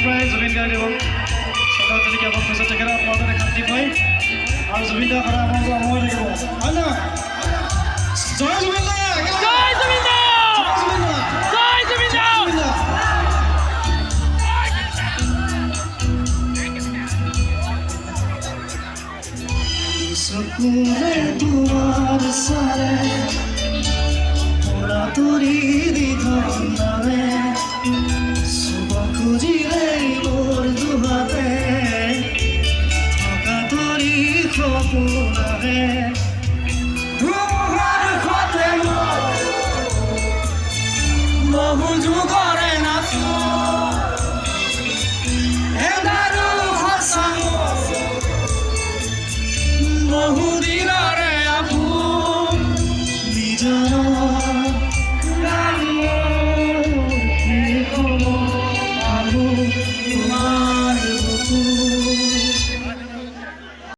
প্ৰায় জুবিন গাৰ্গ এবং সকাল থেকে আমার পিছত থেকে আপনাদের শান্তি পাই আর জুবিন দা সদায় আপনাদের সময় থাকিব হয় না জয় জুবিন দা জয় জুবিন দা জয় জুবিন দা সকুনে তোমার সারে তোরা তোরি দিঘন নামে খুঁজিলে মোর দুহাতে থকা তৰি সপোনাৰে ধুমুহাৰ সতে বহু যুগৰ